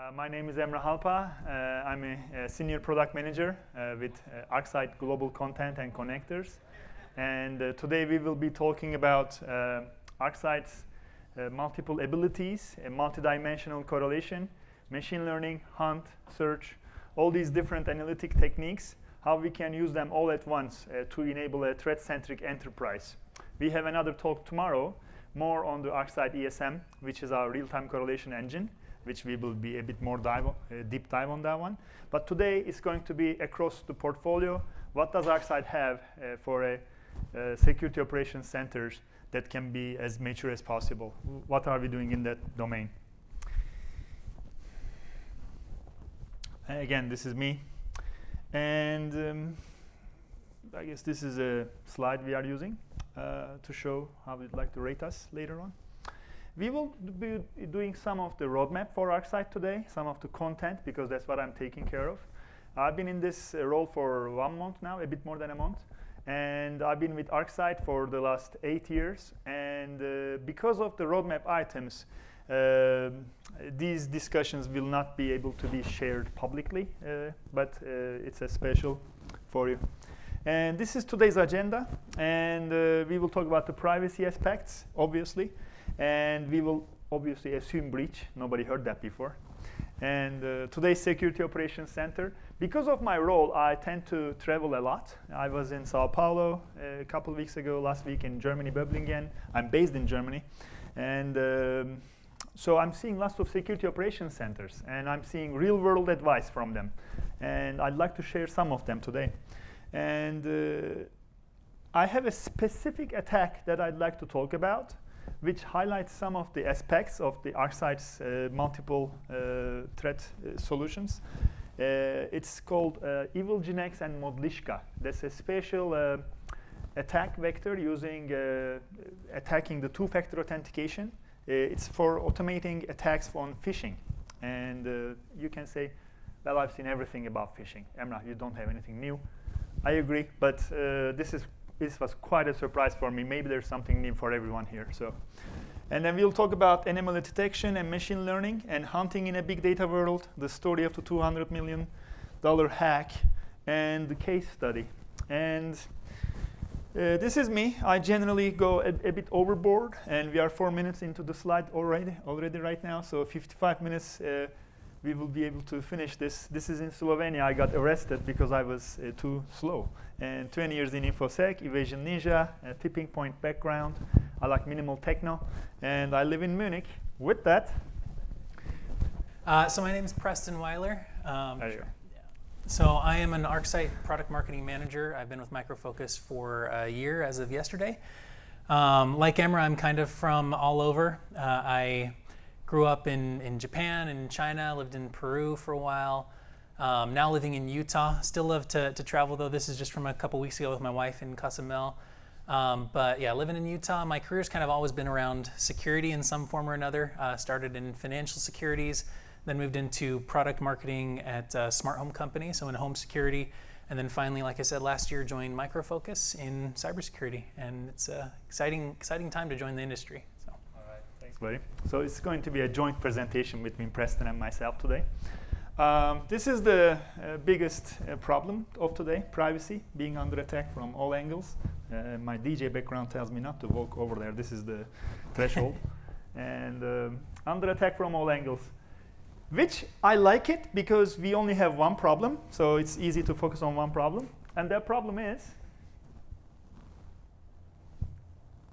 My name is Emre Halpa. I'm a senior product manager with ArcSight Global Content and Connectors. And today we will be talking about ArcSight's multiple abilities, a multidimensional correlation, machine learning, hunt, search, all these different analytic techniques, how we can use them all at once to enable a threat-centric enterprise. We have another talk tomorrow, more on the ArcSight ESM, which is our real-time correlation engine, which we will be a bit more deep dive on that one. But today it's going to be across the portfolio. What does ArcSight have for a security operations centers that can be as mature as possible? What are we doing in that domain? Again, this is me. And I guess this is a slide we are using to show how we'd like to rate us later on. We will be doing some of the roadmap for ArcSight today, some of the content, because that's what I'm taking care of. I've been in this role for 1 month now, a bit more than a month. And I've been with ArcSight for the last 8 years. And because of the roadmap items, these discussions will not be able to be shared publicly, but it's a special for you. And this is today's agenda. And we will talk about the privacy aspects, obviously. And we will obviously assume breach. Nobody heard that before. And today's Security Operations Center. Because of my role, I tend to travel a lot. I was in Sao Paulo a couple of weeks ago, last week in Germany, Böblingen. I'm based in Germany. And so I'm seeing lots of security operations centers. And I'm seeing real-world advice from them. And I'd like to share some of them today. And I have a specific attack that I'd like to talk about, which highlights some of the aspects of the ArcSight's multiple threat solutions. It's called EvilGenX and Modlishka. That's a special attack vector using attacking the two-factor authentication. It's for automating attacks on phishing. And you can say, well, I've seen everything about phishing. Emrah, you don't have anything new. I agree, but this was quite a surprise for me. Maybe there's something new for everyone here. So, and then we'll talk about anomaly detection and machine learning and hunting in a big data world, the story of the $200 million hack, and the case study. And this is me. I generally go a bit overboard, and we are 4 minutes into the slide already right now. So 55 minutes. We will be able to finish this. This is in Slovenia. I got arrested because I was too slow. And 20 years in InfoSec, Evasion Ninja, a tipping point background. I like minimal techno. And I live in Munich. With that. So my name is Preston Weiler. There you go. So I am an ArcSight product marketing manager. I've been with Micro Focus for a year as of yesterday. Like Emre, I'm kind of from all over. I grew up in Japan and China, lived in Peru for a while. Now living in Utah. Still love to travel, though. This is just from a couple weeks ago with my wife in Cozumel. But yeah, living in Utah. My career's kind of always been around security in some form or another. Started in financial securities, then moved into product marketing at a smart home company, so in home security. And then finally, like I said, last year joined Micro Focus in cybersecurity. And it's an exciting time to join the industry. Buddy. So it's going to be a joint presentation between Preston and myself today. This is the biggest problem of today, privacy, being under attack from all angles. My DJ background tells me not to walk over there. This is the threshold. And under attack from all angles, which I like it because we only have one problem. So it's easy to focus on one problem. And that problem is,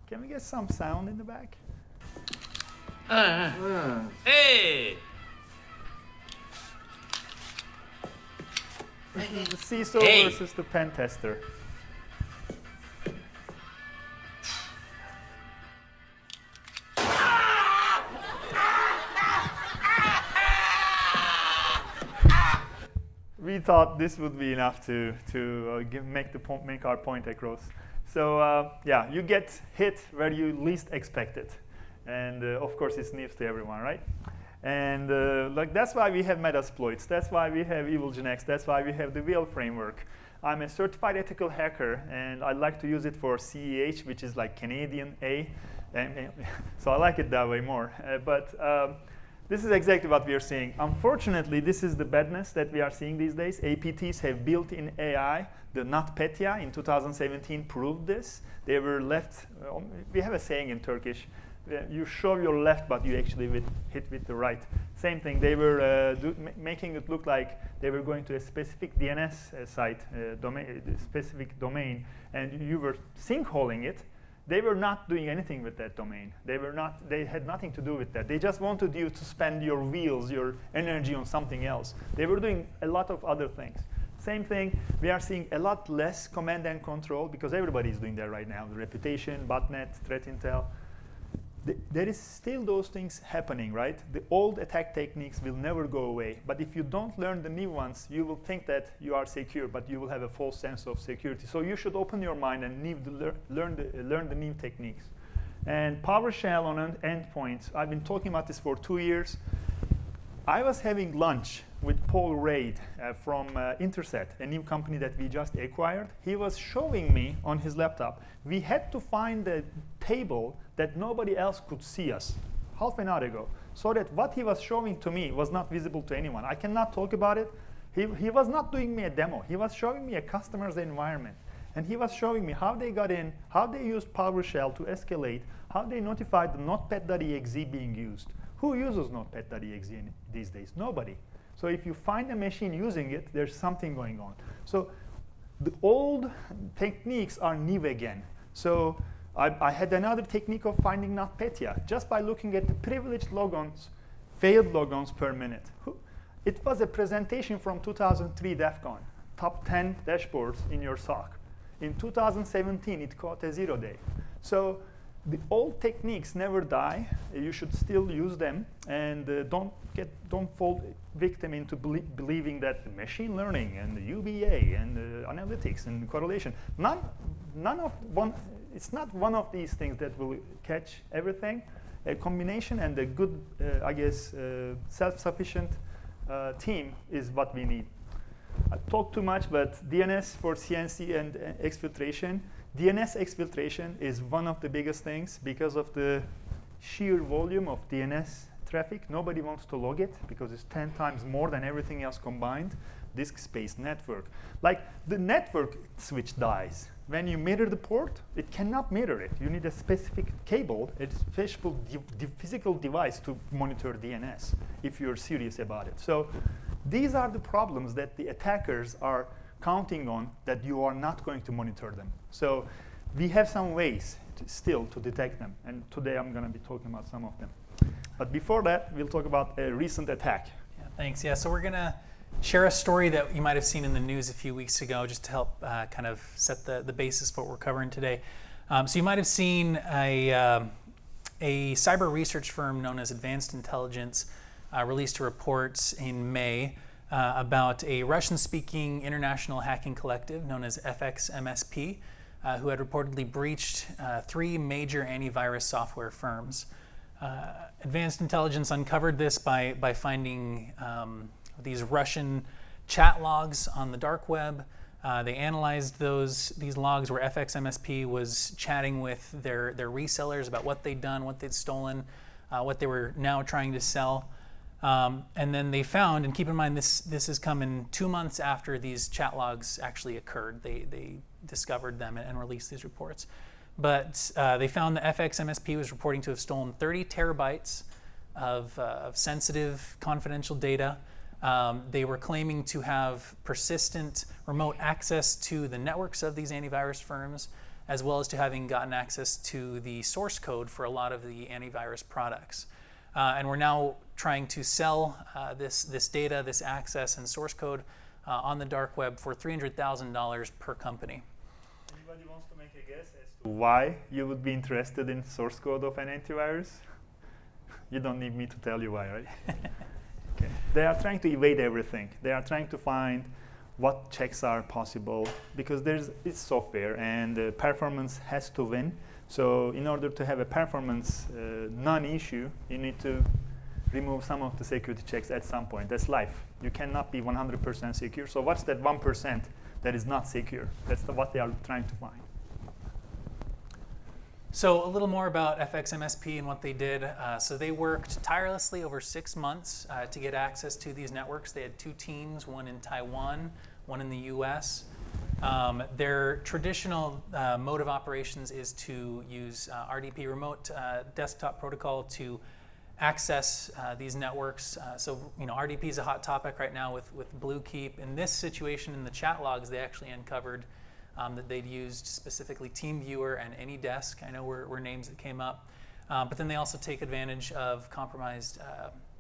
can we get some sound in the back? Hey! This is the CISO versus the pen tester. We thought this would be enough to make our point across. So yeah, you get hit where you least expect it. And of course, it's news to everyone, right? And like that's why we have Metasploits. That's why we have EvilGenX. That's why we have the VL framework. I'm a certified ethical hacker, and I like to use it for CEH, which is like Canadian A. And so I like it that way more. But This is exactly what we are seeing. Unfortunately, this is the badness that we are seeing these days. APTs have built-in AI. The NotPetya in 2017 proved this. They were left, we have a saying in Turkish, you show your left, but you actually hit with the right. Same thing, they were making it look like they were going to a specific DNS site, specific domain, and you were sinkholing it. They were not doing anything with that domain. They had nothing to do with that. They just wanted you to spend your wheels, your energy on something else. They were doing a lot of other things. Same thing, we are seeing a lot less command and control because everybody is doing that right now. The reputation, botnet, threat intel. There is still those things happening, right? The old attack techniques will never go away. But if you don't learn the new ones, you will think that you are secure, but you will have a false sense of security. So you should open your mind and learn the new techniques. And PowerShell on endpoints, I've been talking about this for 2 years. I was having lunch with Paul Raid from Interset, a new company that we just acquired. He was showing me on his laptop. We had to find a table that nobody else could see us half an hour ago, so that what he was showing to me was not visible to anyone. I cannot talk about it. He was not doing me a demo. He was showing me a customer's environment. And he was showing me how they got in, how they used PowerShell to escalate, how they notified the notepad.exe being used. Who uses notepad.exe these days? Nobody. So if you find a machine using it, there's something going on. So the old techniques are new again. So I had another technique of finding NotPetya just by looking at the privileged logons, failed logons per minute. It was a presentation from 2003 DEF CON, top 10 dashboards in your SOC. In 2017, it caught a 0 day. So the old techniques never die. You should still use them, and don't fall victim into believing that the machine learning and the UBA and the analytics and correlation, it's not one of these things that will catch everything. A combination and a good, self-sufficient team is what we need. I talk too much, but DNS for CNC and exfiltration. DNS exfiltration is one of the biggest things because of the sheer volume of DNS traffic. Nobody wants to log it because it's 10 times more than everything else combined. Disk space, network. Like the network switch dies. When you mirror the port, it cannot mirror it. You need a specific cable, a special physical device to monitor DNS if you're serious about it. So these are the problems that the attackers are counting on, that you are not going to monitor them. So we have some ways still to detect them. And today I'm going to be talking about some of them. But before that, we'll talk about a recent attack. Yeah, thanks. Yeah, so we're going to share a story that you might have seen in the news a few weeks ago, just to help kind of set the basis for what we're covering today. So you might have seen a cyber research firm known as Advanced Intelligence released a report in May about a Russian-speaking international hacking collective known as FXMSP, who had reportedly breached 3 major antivirus software firms. Advanced Intelligence uncovered this by finding these Russian chat logs on the dark web. They analyzed these logs where FXMSP was chatting with their resellers about what they'd done, what they'd stolen, what they were now trying to sell. And then they found, and keep in mind this has come in 2 months after these chat logs actually occurred. They discovered them and released these reports. But they found that FXMSP was reporting to have stolen 30 terabytes of sensitive, confidential data. They were claiming to have persistent remote access to the networks of these antivirus firms, as well as to having gotten access to the source code for a lot of the antivirus products. And we're now trying to sell this data, this access and source code on the dark web for $300,000 per company. Anybody wants to make a guess as to why you would be interested in source code of an antivirus? You don't need me to tell you why, right? Okay. They are trying to evade everything. They are trying to find what checks are possible because it's software and performance has to win. So in order to have a performance non-issue, you need to remove some of the security checks at some point. That's life. You cannot be 100% secure. So what's that 1% that is not secure? That's what they are trying to find. So a little more about FXMSP and what they did. So they worked tirelessly over 6 months to get access to these networks. They had 2 teams, one in Taiwan, one in the US. Their traditional mode of operations is to use RDP, remote desktop protocol, to access these networks. So RDP is a hot topic right now with Bluekeep. In this situation, in the chat logs, they actually uncovered that they'd used specifically TeamViewer and AnyDesk. I know were names that came up. But then they also take advantage of compromised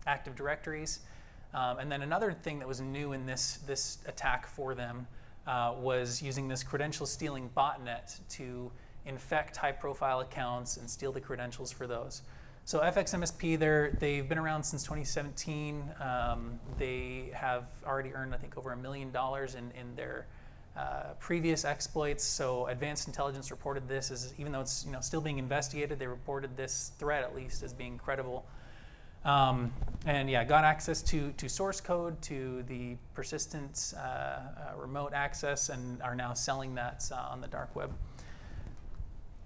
Active Directories. And then another thing that was new in this attack for them was using this credential stealing botnet to infect high-profile accounts and steal the credentials for those. So FXMSP, they've been around since 2017. They have already earned, I think, over $1 million in their previous exploits. So Advanced Intelligence reported this as, even though it's still being investigated, they reported this threat at least as being credible. And yeah, got access to source code, to the persistent remote access, and are now selling that on the dark web.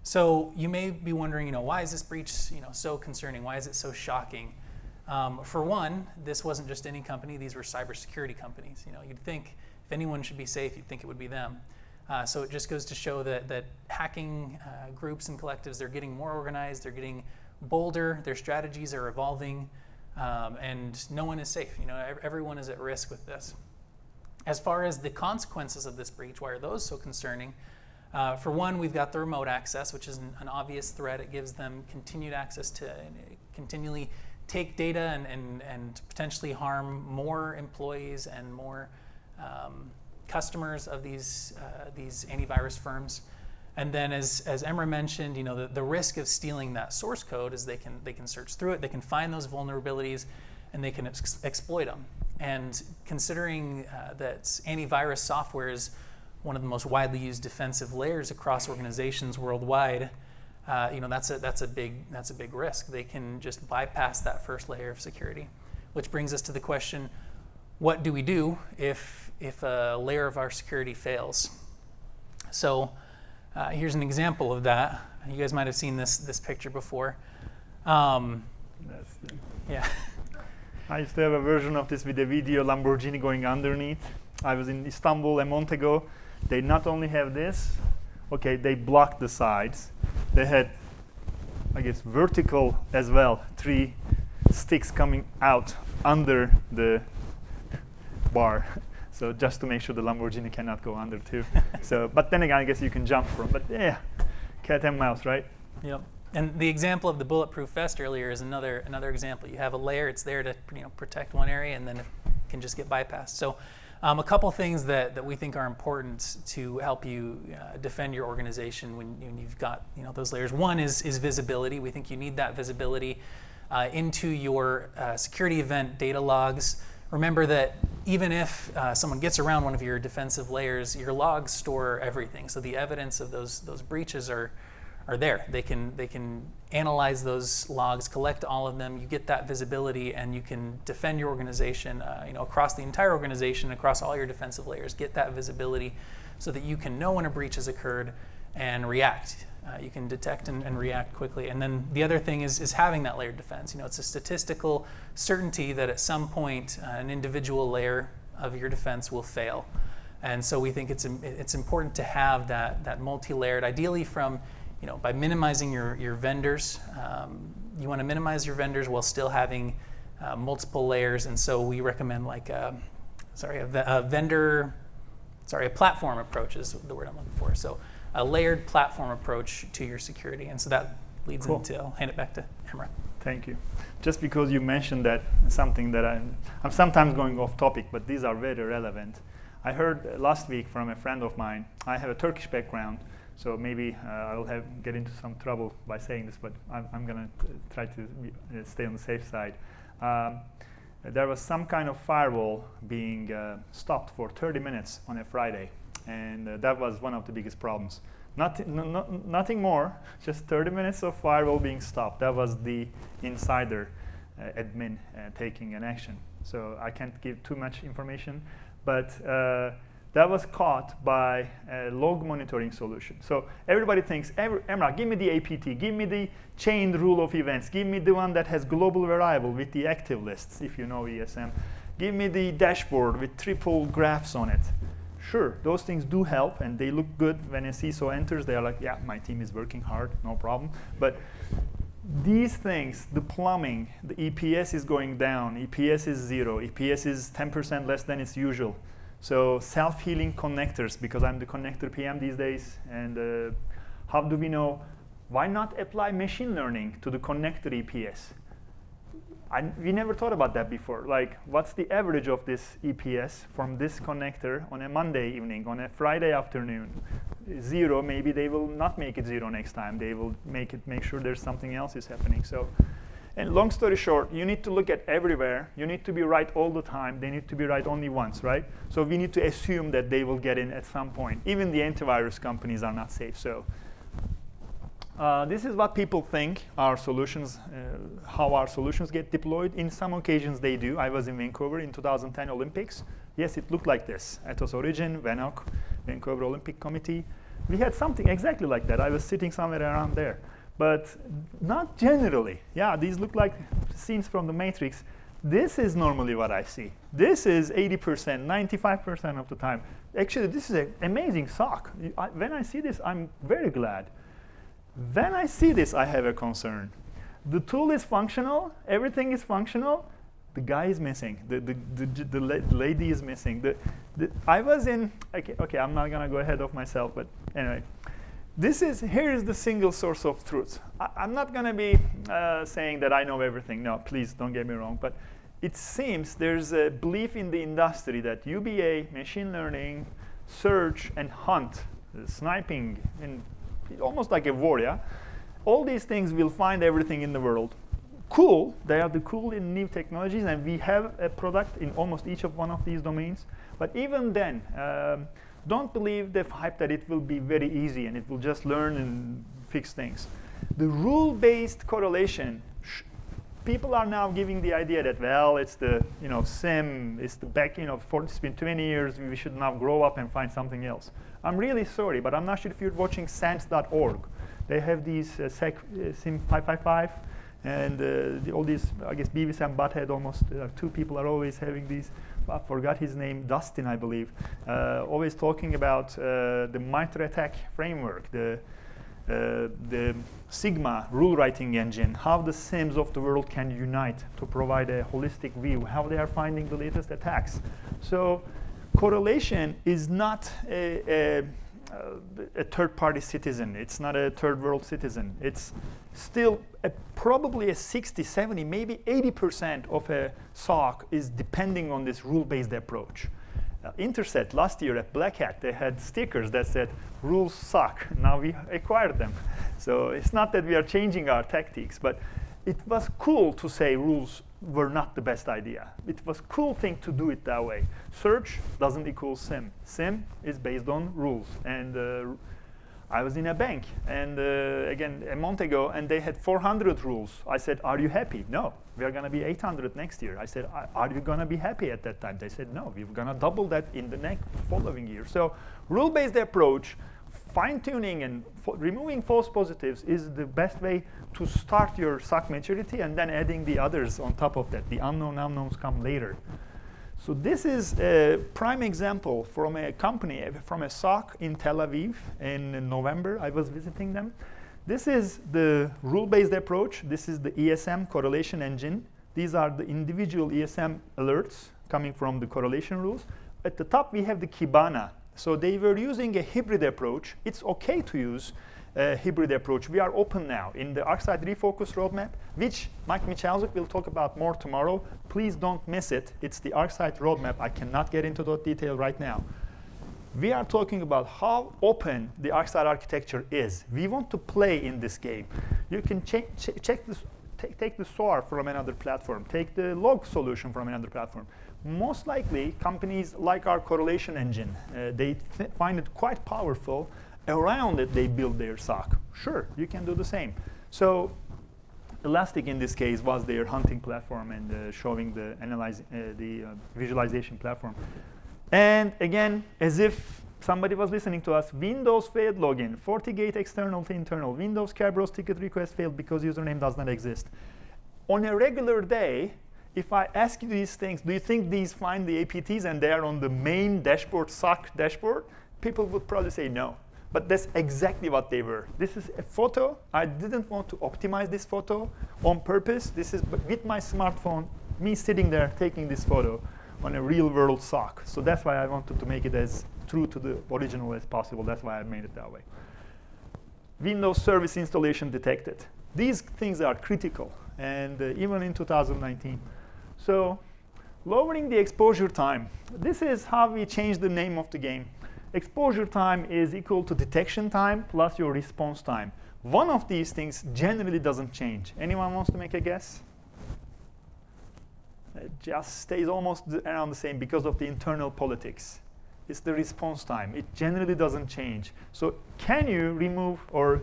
So you may be wondering, why is this breach so concerning? Why is it so shocking? For one, this wasn't just any company; these were cybersecurity companies. You'd think if anyone should be safe, you'd think it would be them. So it just goes to show that hacking groups and collectives, they're getting more organized, they're getting bolder, their strategies are evolving, and no one is safe. Everyone is at risk with this. As far as the consequences of this breach, why are those so concerning? For one, we've got the remote access, which is an obvious threat. It gives them continued access to continually take data and potentially harm more employees and more customers of these antivirus firms. And then, as Emra mentioned, the risk of stealing that source code is they can search through it, they can find those vulnerabilities, and they can exploit them. And considering that antivirus software is one of the most widely used defensive layers across organizations worldwide, that's a big risk. They can just bypass that first layer of security, which brings us to the question: what do we do if a layer of our security fails? So here's an example of that. You guys might have seen this picture before. Yeah. I used to have a version of this with a video Lamborghini going underneath. I was in Istanbul a month ago. They not only have this, okay, they blocked the sides. They had, I guess, vertical as well, 3 sticks coming out under the bar. So just to make sure the Lamborghini cannot go under too. But then again, I guess you can jump from. But yeah, cat and mouse, right? Yep. And the example of the bulletproof vest earlier is another example. You have a layer; it's there to protect one area, and then it can just get bypassed. So a couple things that we think are important to help you defend your organization when you've got those layers. One is visibility. We think you need that visibility into your security event data logs. Remember that even if someone gets around one of your defensive layers, your logs store everything. So the evidence of those breaches are there. They can analyze those logs, collect all of them. You get that visibility, and you can defend your organization, across the entire organization, across all your defensive layers. Get that visibility so that you can know when a breach has occurred and react. You can detect and react quickly. And then the other thing is having that layered defense. It's a statistical certainty that at some point an individual layer of your defense will fail. And so we think it's important to have that multi-layered, ideally from, by minimizing your vendors. You want to minimize your vendors while still having multiple layers. And so we recommend a platform approach is the word I'm looking for. So a layered platform approach to your security. And so that leads into, I'll hand it back to Emra. Thank you. Just because you mentioned that, something that I'm sometimes going off topic, but these are very relevant. I heard last week from a friend of mine. I have a Turkish background, so maybe I'll get into some trouble by saying this, but I'm going to try to stay on the safe side. There was some kind of firewall being stopped for 30 minutes on a Friday, and that was one of the biggest problems. Nothing more, just 30 minutes of firewall being stopped. That was the insider admin taking an action. So I can't give too much information, but that was caught by a log monitoring solution. So everybody thinks, Emrah, give me the APT, give me the chained rule of events, give me the one that has global variable with the active lists, if you know ESM. Give me the dashboard with triple graphs on it. Sure, those things do help, and they look good when a CISO enters. They are like, yeah, my team is working hard, no problem. But these things, the plumbing, the EPS is going down, EPS is 0, EPS is 10% less than its usual. So self-healing connectors, because I'm the connector PM these days, and how do we know? Why not apply machine learning to the connector EPS? We never thought about that before. Like, what's the average of this EPS from this connector on a Monday evening, on a Friday afternoon? 0, maybe they will not make it 0 next time. They will make sure there's something else is happening. So, and long story short, you need to look at everywhere. You need to be right all the time. They need to be right only once, right? So we need to assume that they will get in at some point. Even the antivirus companies are not safe. So this is what people think our solutions, how our solutions get deployed. In some occasions they do. I was in Vancouver in 2010 Olympics. Yes, it looked like this. Atos Origin, VANOC, Vancouver Olympic Committee. We had something exactly like that. I was sitting somewhere around there. But not generally. Yeah, these look like scenes from the Matrix. This is normally what I see. This is 80%, 95% of the time. Actually, this is an amazing SOC. When I see this, I'm very glad. When I see this, I have a concern. The tool is functional. Everything is functional. The guy is missing. The lady is missing. I was in, okay, I'm not going to go ahead of myself, but anyway. Here is the single source of truth. I'm not going to be saying that I know everything. No, please don't get me wrong. But it seems there's a belief in the industry that UBA, machine learning, search, and hunt, sniping, and almost like a war, yeah? All these things will find everything in the world. Cool, they are the cool in new technologies, and we have a product in almost each of one of these domains. But even then, don't believe the hype that it will be very easy and it will just learn and fix things. The rule-based correlation, people are now giving the idea that, well, it's the SIM, it's the back, it's been 20 years, we should now grow up and find something else. I'm really sorry, but I'm not sure if you're watching SANS.org. They have these SIM 555 and all these, I guess, Beavis and Butthead almost, two people are always having these. I forgot his name, Dustin, I believe, always talking about the MITRE ATT&CK framework, the Sigma rule writing engine, how the SIMs of the world can unite to provide a holistic view, how they are finding the latest attacks. So correlation is not a third-party citizen. It's not a third-world citizen. It's still probably a 60, 70, maybe 80% of a SOC is depending on this rule-based approach. Interset last year at Black Hat, they had stickers that said, rules suck. Now we acquired them. So it's not that we are changing our tactics, but it was cool to say rules were not the best idea. It was a cool thing to do it that way. Search doesn't equal SIM. SIM is based on rules. And I was in a bank, and again, a month ago, and they had 400 rules. I said, are you happy? No, we are going to be 800 next year. I said, are you going to be happy at that time? They said, no, we're going to double that in the next following year. So rule-based approach, fine-tuning and removing false positives is the best way to start your SOC maturity, and then adding the others on top of that. The unknown unknowns come later. So this is a prime example from a company, from a SOC in Tel Aviv in November. I was visiting them. This is the rule-based approach. This is the ESM correlation engine. These are the individual ESM alerts coming from the correlation rules. At the top, we have the Kibana. So they were using a hybrid approach. It's OK to use a hybrid approach. We are open now in the ArcSight Refocus roadmap, which Mike Michalczyk will talk about more tomorrow. Please don't miss it. It's the ArcSight roadmap. I cannot get into that detail right now. We are talking about how open the ArcSight architecture is. We want to play in this game. You can check this, take the SOAR from another platform, take the log solution from another platform. Most likely, companies like our correlation engine, they find it quite powerful. Around it, they build their SOC. Sure, you can do the same. So Elastic, in this case, was their hunting platform and showing the visualization platform. And again, as if somebody was listening to us, Windows failed login, FortiGate external to internal, Windows Kerberos ticket request failed because username does not exist. On a regular day, if I ask you these things, do you think these find the APTs and they are on the main dashboard, SOC dashboard? People would probably say no. But that's exactly what they were. This is a photo. I didn't want to optimize this photo on purpose. This is with my smartphone, me sitting there taking this photo on a real world SOC. So that's why I wanted to make it as true to the original as possible. That's why I made it that way. Windows service installation detected. These things are critical, and even in 2019. So lowering the exposure time. This is how we change the name of the game. Exposure time is equal to detection time plus your response time. One of these things generally doesn't change. Anyone wants to make a guess? It just stays almost around the same because of the internal politics. It's the response time. It generally doesn't change. So can you remove or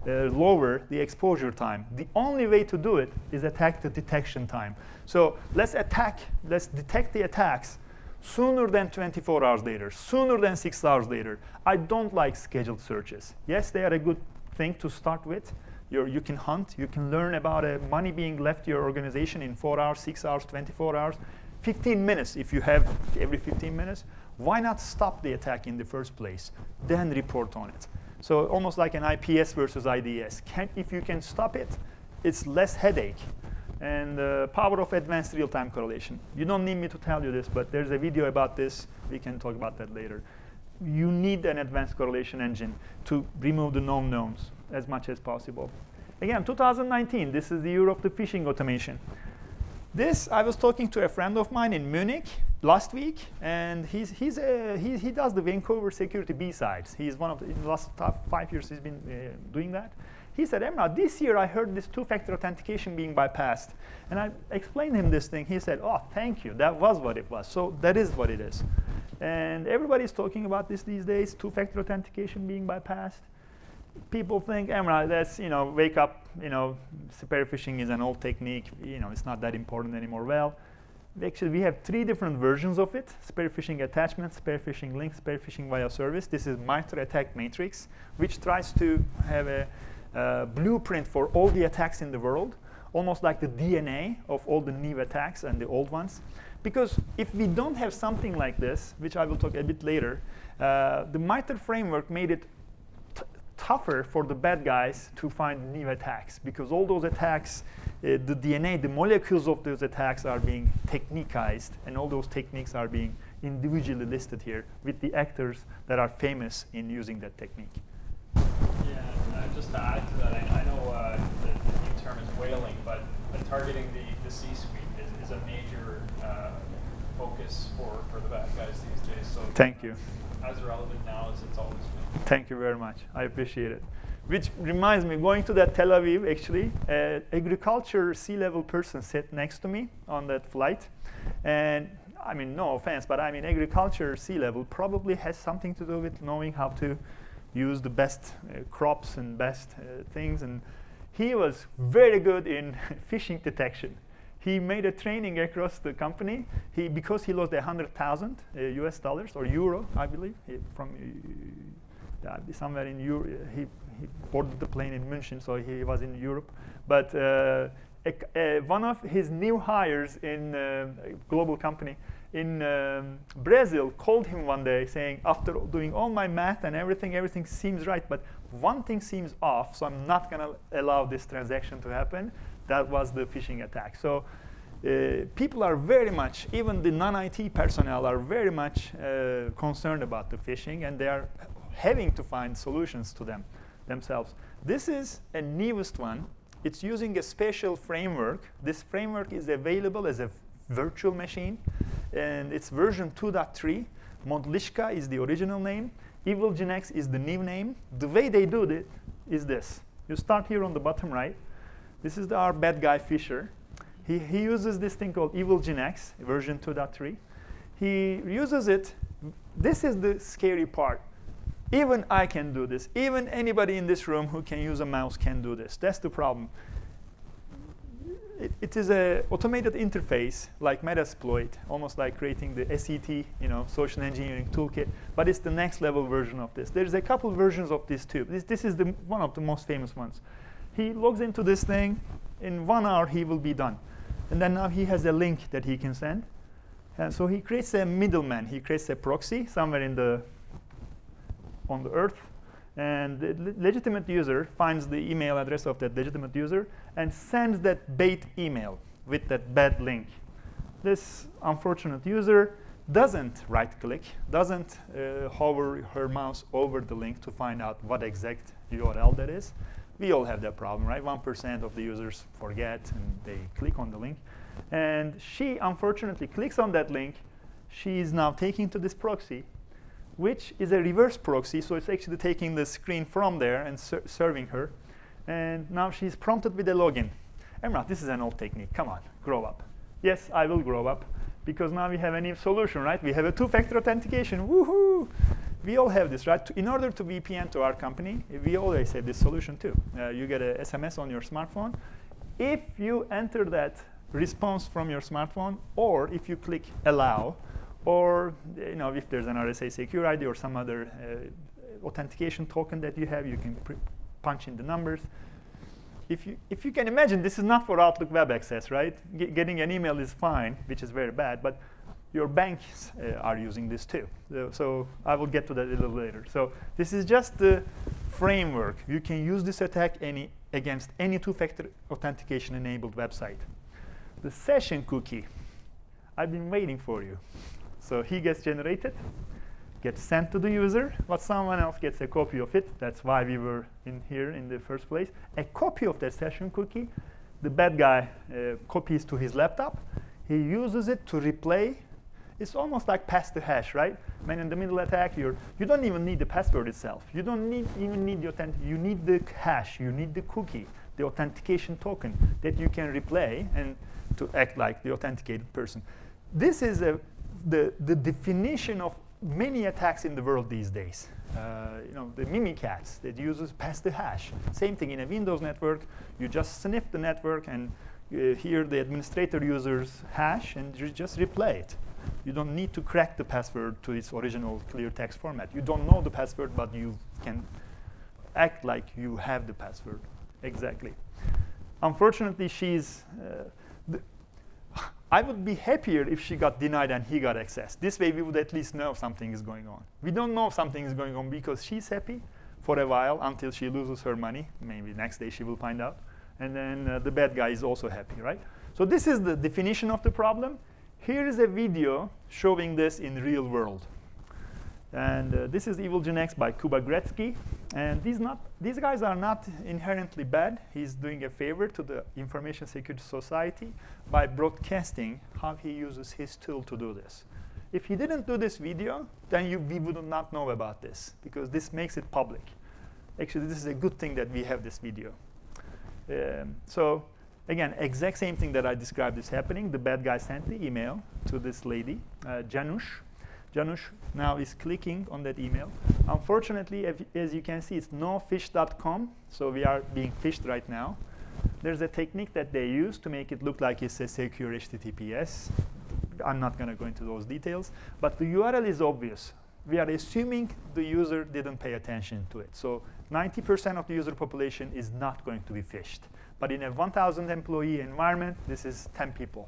lower the exposure time? The only way to do it is attack the detection time. So let's detect the attacks sooner than 24 hours later, sooner than 6 hours later. I don't like scheduled searches. Yes, they are a good thing to start with. You can hunt. You can learn about money being left your organization in 4 hours, 6 hours, 24 hours, 15 minutes if you have every 15 minutes. Why not stop the attack in the first place, then report on it? So almost like an IPS versus IDS. If you can stop it, it's less headache. And power of advanced real-time correlation. You don't need me to tell you this, but there's a video about this. We can talk about that later. You need an advanced correlation engine to remove the known knowns as much as possible. Again, 2019, this is the year of the phishing automation. This, I was talking to a friend of mine in Munich last week, and he does the Vancouver security B-sides. He's one of in the last 5 years he's been doing that. He said, Emrah, this year I heard this two-factor authentication being bypassed. And I explained him this thing. He said, oh, thank you. That was what it was. So that is what it is. And everybody's talking about this these days, two-factor authentication being bypassed. People think, Emrah, that's, wake up, spear phishing is an old technique. It's not that important anymore. Well, actually, we have 3 different versions of it: spear phishing attachment, spear phishing link, spear phishing via service. This is MITRE ATT&CK matrix, which tries to have a blueprint for all the attacks in the world, almost like the DNA of all the new attacks and the old ones. Because if we don't have something like this, which I will talk a bit later, the MITRE framework made it tougher for the bad guys to find new attacks, because all those attacks, the DNA, the molecules of those attacks are being techniquized, and all those techniques are being individually listed here with the actors that are famous in using that technique. Yeah, just to add to that, I know the new term is whaling, but targeting the C-suite is a major focus for the bad guys these days. So thank you. As relevant now as it's always been. Thank you very much. I appreciate it. Which reminds me, going to that Tel Aviv, actually, agriculture C-level person sat next to me on that flight. And I mean, no offense, but I mean, agriculture C-level probably has something to do with knowing how to use the best crops and best things. And he was very good in phishing detection. He made a training across the company. Because he lost 100,000 US dollars or euro, I believe, from somewhere in Europe. He boarded the plane in München, so he was in Europe. But one of his new hires in a global company in Brazil called him one day saying, after doing all my math and everything seems right, but one thing seems off, so I'm not going to allow this transaction to happen. That was the phishing attack. So people are very much, even the non-IT personnel are very much concerned about the phishing, and they are having to find solutions to themselves. This is a newest one. It's using a special framework. This framework is available as a virtual machine, and it's version 2.3. Modlishka is the original name. EvilGenX is the new name. The way they do it is this. You start here on the bottom right. This is our bad guy Fisher. He uses this thing called EvilGenX, version 2.3. He uses it. This is the scary part. Even I can do this. Even anybody in this room who can use a mouse can do this. That's the problem. it is a automated interface like Metasploit, almost like creating the SET, social engineering toolkit, but it's the next level version of this. There's a couple versions of this too. This is one of the most famous ones. He logs into this thing. In 1 hour, he will be done. And then now he has a link that he can send. And so he creates a middleman. He creates a proxy somewhere on the earth. And the legitimate user finds the email address of that legitimate user and sends that bait email with that bad link. This unfortunate user doesn't right-click, doesn't hover her mouse over the link to find out what exact URL that is. We all have that problem, right? 1% of the users forget and they click on the link. And she unfortunately clicks on that link. She is now taken to this proxy, which is a reverse proxy, so it's actually taking the screen from there and serving her. And now she's prompted with a login. Emrah, this is an old technique. Come on, grow up. Yes, I will grow up, because now we have a new solution, right? We have a two-factor authentication. Woohoo! We all have this, right? In order to VPN to our company, we always have this solution too. You get an SMS on your smartphone. If you enter that response from your smartphone, or if you click allow, or if there's an RSA secure ID or some other authentication token that you have, you can punch in the numbers. If you can imagine, this is not for Outlook web access, right? Getting an email is fine, which is very bad, but your banks are using this too. So I will get to that a little later. So this is just the framework. You can use this attack against any two-factor authentication enabled website. The session cookie, I've been waiting for you. So he gets generated, gets sent to the user, but someone else gets a copy of it. That's why we were in here in the first place. A copy of that session cookie, the bad guy copies to his laptop. He uses it to replay. It's almost like pass the hash, right? Man in the middle attack, you don't even need the password itself. You don't even need the you need the hash, you need the cookie, the authentication token that you can replay and to act like the authenticated person. This is the definition of many attacks in the world these days. The Mimikatz that uses pass the hash. Same thing in a Windows network. You just sniff the network and hear the administrator user's hash and you just replay it. You don't need to crack the password to its original clear text format. You don't know the password, but you can act like you have the password. Exactly. Unfortunately, I would be happier if she got denied and he got access. This way, we would at least know something is going on. We don't know something is going on because she's happy for a while until she loses her money. Maybe next day she will find out. And then the bad guy is also happy, right? So this is the definition of the problem. Here is a video showing this in real world. And this is EvilGenX by Kuba Gretzky. And these guys are not inherently bad. He's doing a favor to the Information Security Society by broadcasting how he uses his tool to do this. If he didn't do this video, then we would not know about this, because this makes it public. Actually, this is a good thing that we have this video. So again, exact same thing that I described is happening. The bad guy sent the email to this lady, Janusz. Janusz now is clicking on that email. Unfortunately, as you can see, it's nofish.com, so we are being phished right now. There's a technique that they use to make it look like it's a secure HTTPS. I'm not going to go into those details, but the URL is obvious. We are assuming the user didn't pay attention to it. So 90% of the user population is not going to be phished. But in a 1,000 employee environment, this is 10 people.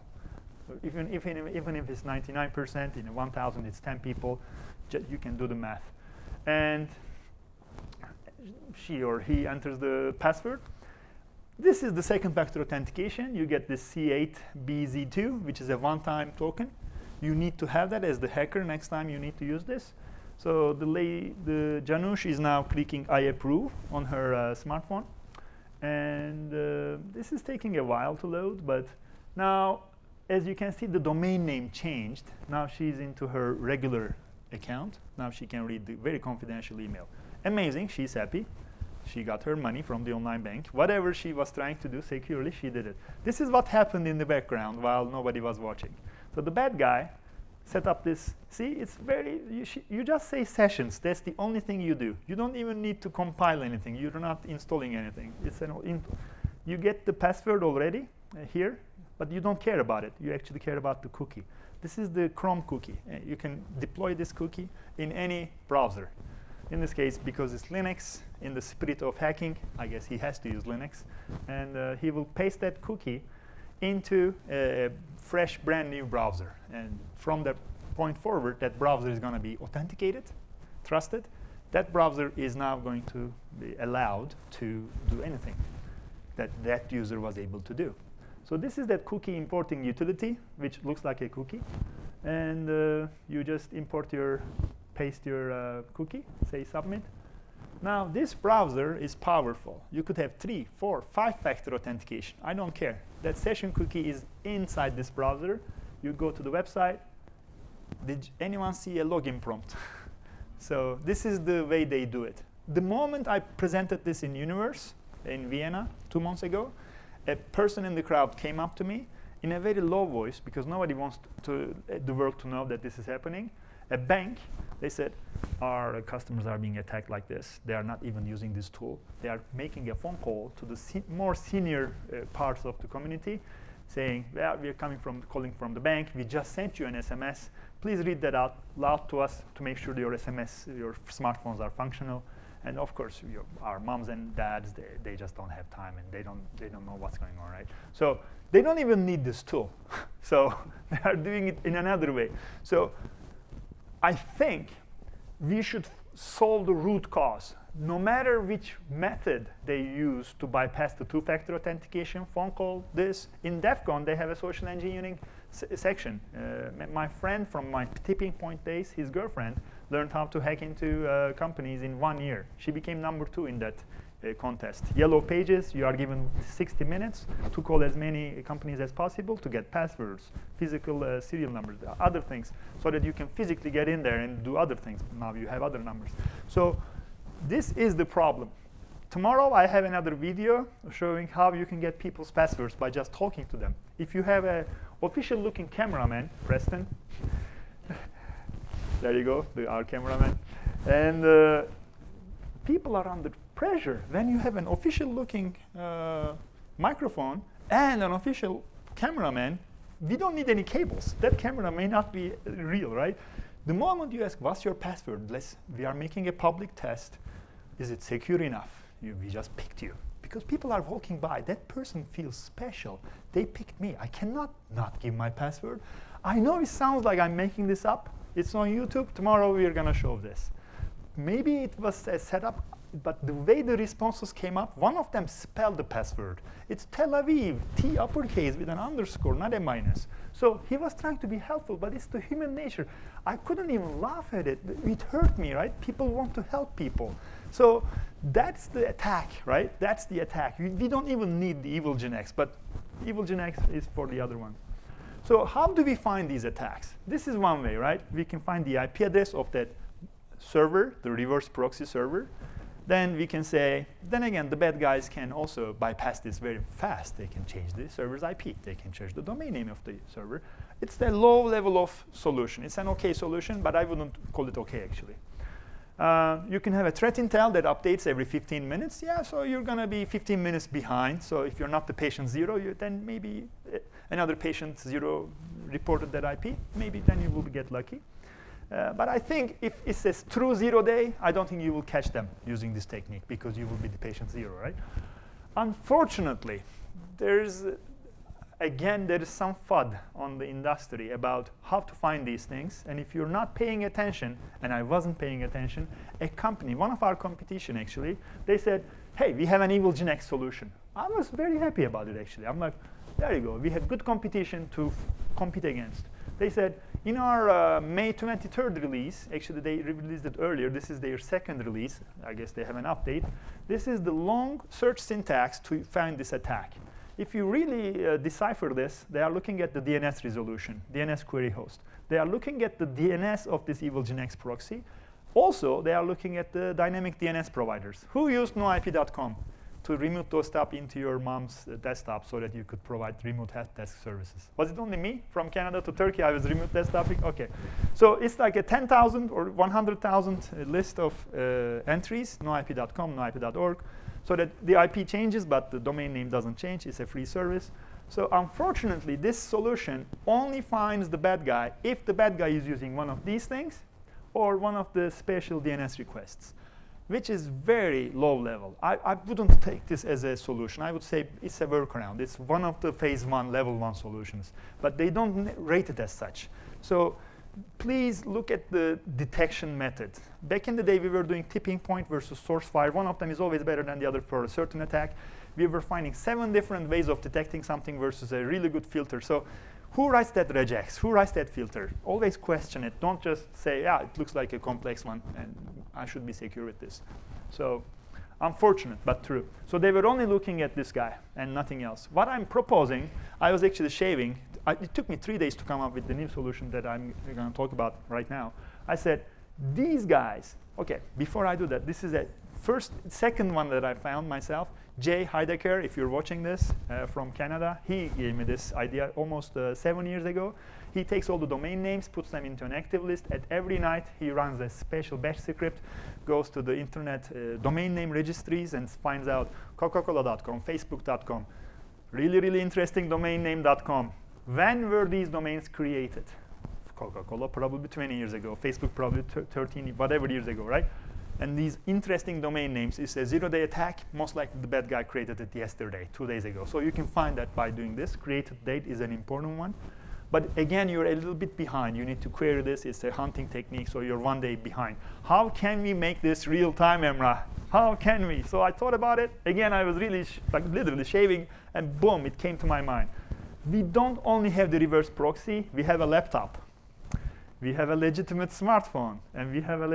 So even if it's 99%, in a 1,000 it's 10 people, you can do the math. And she or he enters the password. This is the second factor authentication. You get the C8BZ2, which is a one-time token. You need to have that as the hacker next time you need to use this. So the Janusz is now clicking I approve on her smartphone. And this is taking a while to load, but now, as you can see, the domain name changed. Now she's into her regular account. Now she can read the very confidential email. Amazing, she's happy. She got her money from the online bank. Whatever she was trying to do securely, she did it. This is what happened in the background while nobody was watching. So the bad guy set up this. See, it's very, you just say sessions. That's the only thing you do. You don't even need to compile anything. You're not installing anything. It's you get the password already. here, but you don't care about it. You actually care about the cookie. This is the Chrome cookie. You can deploy this cookie in any browser. In this case, because it's Linux, in the spirit of hacking, I guess he has to use Linux, and he will paste that cookie into a fresh, brand new browser. And from that point forward, that browser is going to be authenticated, trusted. That browser is now going to be allowed to do anything that that user was able to do. So this is that cookie importing utility, which looks like a cookie. And you just paste your cookie, say submit. Now, this browser is powerful. You could have 3, 4, 5-factor authentication. I don't care. That session cookie is inside this browser. You go to the website. Did anyone see a login prompt? So this is the way they do it. The moment I presented this in Universe in Vienna 2 months ago, a person in the crowd came up to me in a very low voice, because nobody wants the world to know that this is happening. A bank, they said, our customers are being attacked like this. They are not even using this tool. They are making a phone call to the more senior parts of the community, saying, well, we are calling from the bank. We just sent you an SMS. Please read that out loud to us to make sure your smartphones are functional. And of course, our moms and dads, they just don't have time, and they don't know what's going on, right? So they don't even need this tool. So they are doing it in another way. So I think we should solve the root cause. No matter which method they use to bypass the 2-factor authentication, phone call, this. In DEF CON, they have a social engineering section. My friend from my tipping point days, his girlfriend, learned how to hack into companies in 1 year. She became number 2 in that contest. Yellow pages, you are given 60 minutes to call as many companies as possible to get passwords, physical serial numbers, other things, so that you can physically get in there and do other things. Now you have other numbers. So this is the problem. Tomorrow I have another video showing how you can get people's passwords by just talking to them. If you have an official looking cameraman, Preston, there you go, our cameraman, and people are under pressure. When you have an official looking microphone and an official cameraman, we don't need any cables. That camera may not be real, right? The moment you ask, what's your password? We are making a public test. Is it secure enough? We just picked you. Because people are walking by. That person feels special. They picked me. I cannot not give my password. I know it sounds like I'm making this up. It's on YouTube. Tomorrow we are going to show this. Maybe it was a setup, but the way the responses came up, one of them spelled the password. It's Tel Aviv, T uppercase with an underscore, not a minus. So he was trying to be helpful, but it's the human nature. I couldn't even laugh at it. It hurt me, right? People want to help people. So that's the attack, right? That's the attack. We don't even need the EvilGenX, but EvilGenX is for the other one. So how do we find these attacks? This is one way, right? We can find the IP address of that server, the reverse proxy server. Then we can say, then again, the bad guys can also bypass this very fast. They can change the server's IP. They can change the domain name of the server. It's the low level of solution. It's an OK solution, but I wouldn't call it OK, actually. You can have a threat intel that updates every 15 minutes. Yeah, so you're going to be 15 minutes behind. So if you're not the patient 0, then maybe another patient 0 reported that IP. Maybe then you will get lucky. But I think if it says true 0 day, I don't think you will catch them using this technique, because you will be the patient 0, right? Unfortunately, there is some FUD on the industry about how to find these things. And if you're not paying attention, and I wasn't paying attention, a company, one of our competition actually, they said, hey, we have an EvilGenX solution. I was very happy about it, actually. I'm like, there you go. We have good competition to compete against. They said, in our May 23rd release, actually they released it earlier. This is their second release. I guess they have an update. This is the long search syntax to find this attack. If you really decipher this, they are looking at the DNS resolution, DNS query host. They are looking at the DNS of this EvilGenX proxy. Also, they are looking at the dynamic DNS providers. Who used noip.com to remote desktop into your mom's desktop so that you could provide remote help desk services? Was it only me? From Canada to Turkey, I was remote desktoping? OK. So it's like a 10,000 or 100,000 list of entries, noip.com, noip.org. so that the IP changes, but the domain name doesn't change. It's a free service. So unfortunately, this solution only finds the bad guy if the bad guy is using one of these things or one of the special DNS requests, which is very low level. I wouldn't take this as a solution. I would say it's a workaround. It's one of the phase 1, level 1 solutions. But they don't rate it as such. So please look at the detection method. Back in the day, we were doing tipping point versus source fire. One of them is always better than the other for a certain attack. We were finding 7 different ways of detecting something versus a really good filter. So who writes that regex? Who writes that filter? Always question it. Don't just say, yeah, it looks like a complex one, and I should be secure with this. So unfortunate, but true. So they were only looking at this guy and nothing else. What I'm proposing, I was actually shaving. It took me 3 days to come up with the new solution that I'm going to talk about right now. I said, these guys, OK, before I do that, this is a second one that I found myself. Jay Heidecker, if you're watching this from Canada, he gave me this idea almost 7 years ago. He takes all the domain names, puts them into an active list. At every night, he runs a special bash script, goes to the internet domain name registries, and finds out coca-cola.com, facebook.com, really, really interesting domain name.com. When were these domains created? Coca-Cola probably 20 years ago, Facebook probably 13, whatever years ago, right? And these interesting domain names is a 0-day attack. Most likely the bad guy created it yesterday, 2 days ago. So you can find that by doing this. Created date is an important one. But again, you're a little bit behind. You need to query this. It's a hunting technique, so you're 1 day behind. How can we make this real time, Emrah? How can we? So I thought about it. Again, I was really literally shaving, and boom, it came to my mind. We don't only have the reverse proxy. We have a laptop. We have a legitimate smartphone, and we have a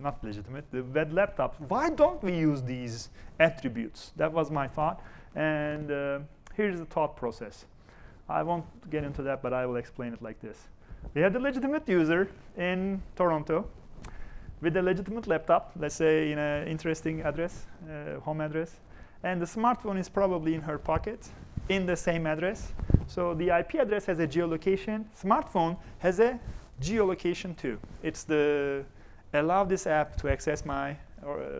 not legitimate, the web laptop. Why don't we use these attributes? That was my thought. And here's the thought process. I won't get into that, but I will explain it like this. We have the legitimate user in Toronto with a legitimate laptop, let's say in an interesting address, home address. And the smartphone is probably in her pocket in the same address. So the IP address has a geolocation. Smartphone has a geolocation too. It's the allow this app to access my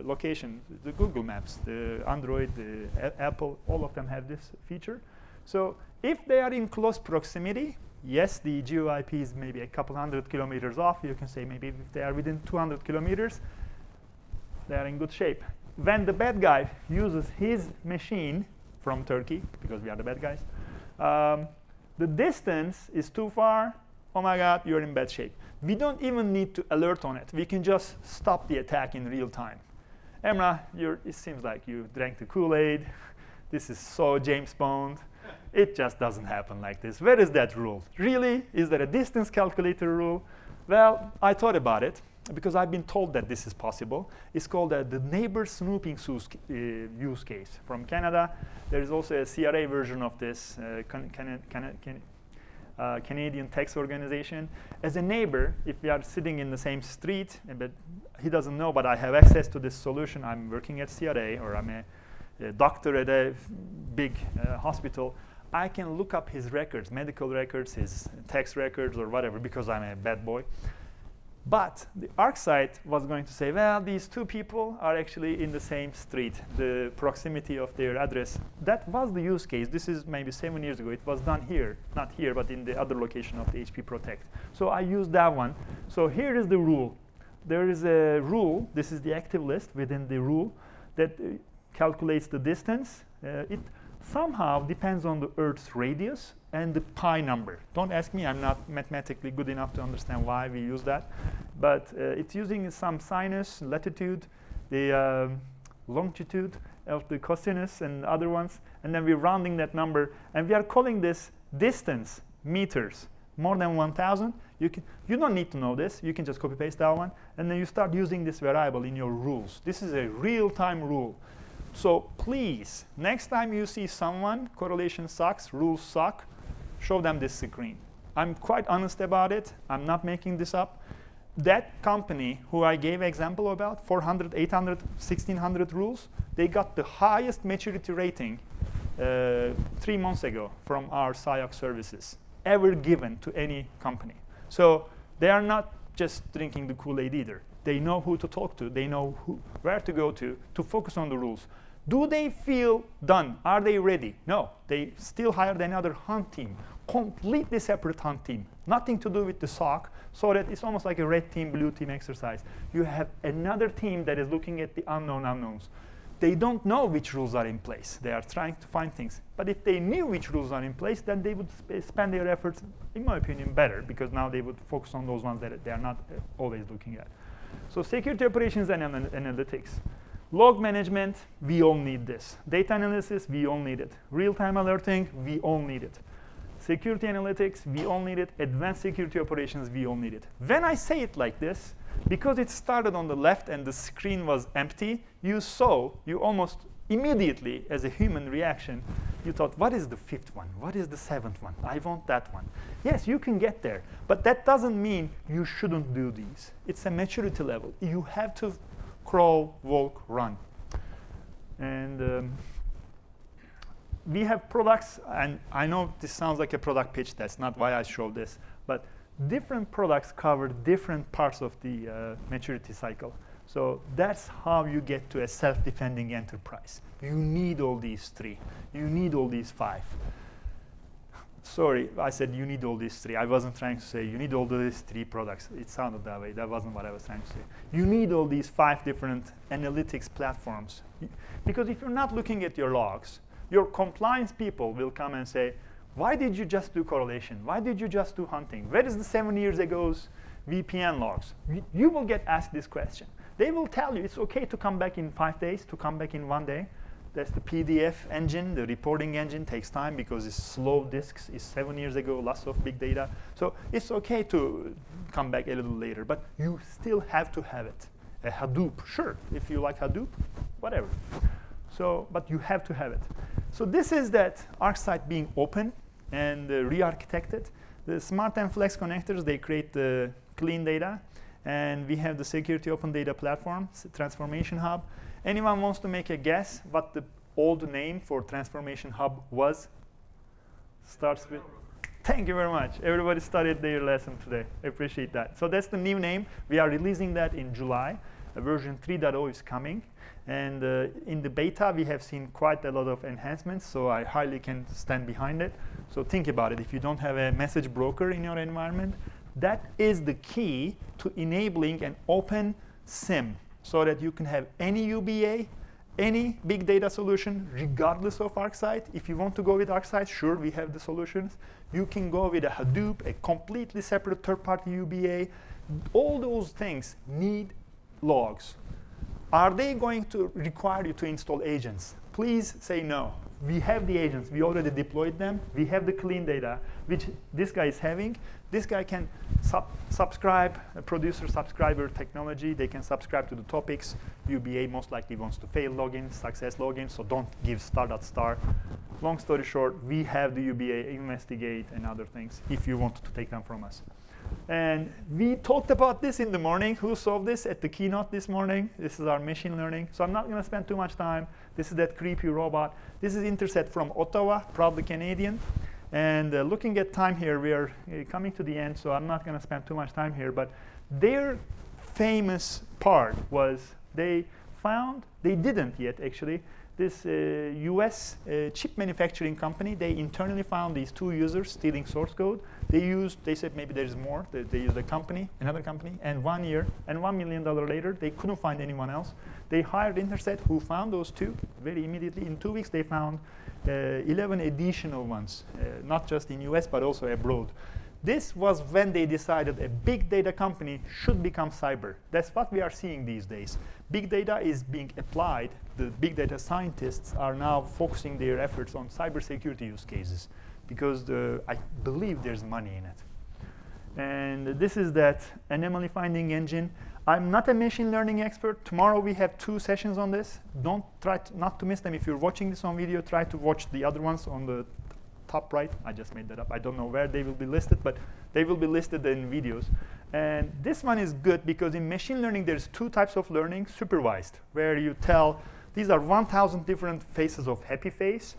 location. The Google Maps, the Android, the Apple, all of them have this feature. So if they are in close proximity, yes, the geo IP is maybe a couple 100 kilometers off. You can say maybe if they are within 200 kilometers, they are in good shape. When the bad guy uses his machine from Turkey, because we are the bad guys, the distance is too far. Oh my God, you're in bad shape. We don't even need to alert on it. We can just stop the attack in real time. Emrah, it seems like you drank the Kool-Aid. This is so James Bond. It just doesn't happen like this. Where is that rule? Really? Is there a distance calculator rule? Well, I thought about it because I've been told that this is possible. It's called the neighbor snooping use case from Canada. There is also a CRA version of this, Canadian tax organization. As a neighbor, if we are sitting in the same street, but he doesn't know, but I have access to this solution, I'm working at CRA, or I'm a doctor at a big hospital, I can look up his records, medical records, his tax records, or whatever, because I'm a bad boy. But the ArcSight was going to say, well, these two people are actually in the same street, the proximity of their address. That was the use case. This is maybe 7 years ago. It was done here, not here, but in the other location of the HP Protect. So I used that one. So here is the rule. There is a rule. This is the active list within the rule that calculates the distance. It somehow depends on the Earth's radius and the pi number. Don't ask me, I'm not mathematically good enough to understand why we use that. But it's using some sinus, latitude, the longitude of the cosinus and other ones, and then we're rounding that number, and we are calling this distance meters, more than 1,000. You don't need to know this. You can just copy paste that one, and then you start using this variable in your rules. This is a real-time rule. So please, next time you see someone, correlation sucks, rules suck, show them this screen. I'm quite honest about it. I'm not making this up. That company who I gave example about, 400, 800, 1,600 rules, they got the highest maturity rating 3 months ago from our SIOC services ever given to any company. So they are not just drinking the Kool-Aid either. They know who to talk to. They know where to go to focus on the rules. Do they feel done? Are they ready? No. They still hired another hunt team, completely separate hunt team, nothing to do with the SOC, so that it's almost like a red team, blue team exercise. You have another team that is looking at the unknown unknowns. They don't know which rules are in place. They are trying to find things. But if they knew which rules are in place, then they would spend their efforts, in my opinion, better, because now they would focus on those ones that they are not always looking at. So security operations and analytics. Log management, we all need this. Data analysis, we all need it. Real-time alerting, we all need it. Security analytics, we all need it. Advanced security operations, we all need it. When I say it like this, because it started on the left and the screen was empty, you almost immediately, as a human reaction, you thought, what is the fifth one? What is the seventh one? I want that one. Yes, you can get there, but that doesn't mean you shouldn't do these. It's a maturity level. You have to crawl, walk, run. And we have products, and I know this sounds like a product pitch. That's not why I showed this, but different products cover different parts of the maturity cycle. So that's how you get to a self-defending enterprise. You need all these 3. You need all these 5. Sorry, I said you need all these 3. I wasn't trying to say you need all these 3 products. It sounded that way. That wasn't what I was trying to say. You need all these 5 different analytics platforms. Because if you're not looking at your logs, your compliance people will come and say, why did you just do correlation? Why did you just do hunting? Where is the 7 years ago's VPN logs? You will get asked this question. They will tell you it's OK to come back in 5 days, to come back in 1 day. That's the PDF engine. The reporting engine takes time because it's slow disks. It's 7 years ago, lots of big data. So it's OK to come back a little later. But you still have to have it. A Hadoop, sure. If you like Hadoop, whatever. So, but you have to have it. So this is that ArcSight being open and re-architected. The Smart and Flex connectors, they create the clean data. And we have the Security Open Data Platform, Transformation Hub. Anyone wants to make a guess what the old name for Transformation Hub was? Starts with. Thank you very much. Everybody studied their lesson today. I appreciate that. So that's the new name. We are releasing that in July. Version 3.0 is coming. And in the beta, we have seen quite a lot of enhancements. So I highly can stand behind it. So think about it. If you don't have a message broker in your environment, that is the key to enabling an open SIEM so that you can have any UBA, any big data solution, regardless of ArcSight. If you want to go with ArcSight, sure, we have the solutions. You can go with a Hadoop, a completely separate third-party UBA. All those things need logs. Are they going to require you to install agents? Please say no. We have the agents. We already deployed them. We have the clean data, which this guy is having. This guy can subscribe, a producer-subscriber technology. They can subscribe to the topics. UBA most likely wants to fail login, success login, so don't give star.star. Long story short, we have the UBA, investigate, and other things if you want to take them from us. And we talked about this in the morning. Who saw this at the keynote this morning? This is our machine learning. So I'm not going to spend too much time. This is that creepy robot. This is Interset from Ottawa, proudly Canadian. And looking at time here, we are coming to the end, so I'm not going to spend too much time here. But their famous part was they didn't yet actually, this US chip manufacturing company, they internally found these 2 users stealing source code. They said maybe there's more. They used another company, and 1 year, and $1 million later, they couldn't find anyone else. They hired Interset, who found those 2 very immediately. In 2 weeks, they found 11 additional ones, not just in US, but also abroad. This was when they decided a big data company should become cyber. That's what we are seeing these days. Big data is being applied. The big data scientists are now focusing their efforts on cybersecurity use cases because I believe there's money in it. And this is that anomaly finding engine. I'm not a machine learning expert. Tomorrow we have 2 sessions on this. Don't try not to miss them. If you're watching this on video, try to watch the other ones on the top right. I just made that up. I don't know where they will be listed, but they will be listed in videos. And this one is good because in machine learning, there's 2 types of learning: supervised, where you tell, these are 1,000 different faces of happy face,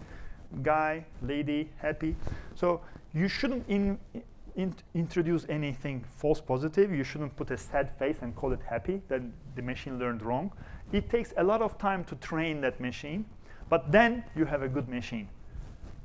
guy, lady, happy. So you shouldn't introduce anything false positive. You shouldn't put a sad face and call it happy. Then the machine learned wrong. It takes a lot of time to train that machine. But then you have a good machine.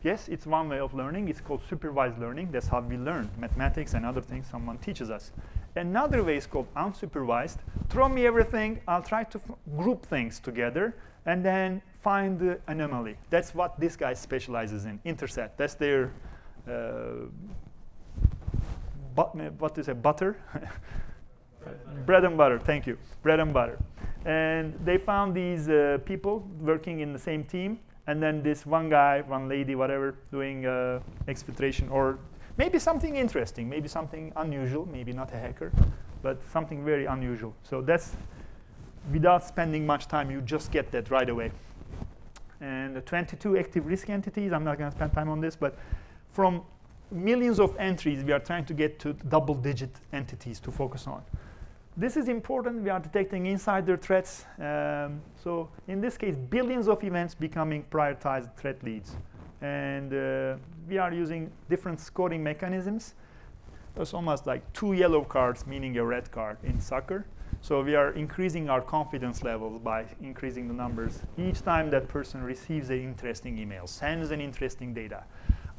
Yes, it's one way of learning. It's called supervised learning. That's how we learn mathematics and other things someone teaches us. Another way is called unsupervised. Throw me everything. I'll try to group things together and then find the anomaly. That's what this guy specializes in, intercept. That's their, what is it, butter? Bread and butter, thank you. Bread and butter. And they found these people working in the same team. And then this one guy, one lady, whatever, doing exfiltration, or maybe something interesting, maybe something unusual, maybe not a hacker, but something very unusual. So that's, without spending much time, you just get that right away. And the 22 active risk entities, I'm not going to spend time on this, but from millions of entries, we are trying to get to double-digit entities to focus on. This is important. We are detecting insider threats. So in this case, billions of events becoming prioritized threat leads. And we are using different scoring mechanisms. It's almost like 2 yellow cards, meaning a red card in soccer. So we are increasing our confidence levels by increasing the numbers. Each time that person receives an interesting email, sends an interesting data.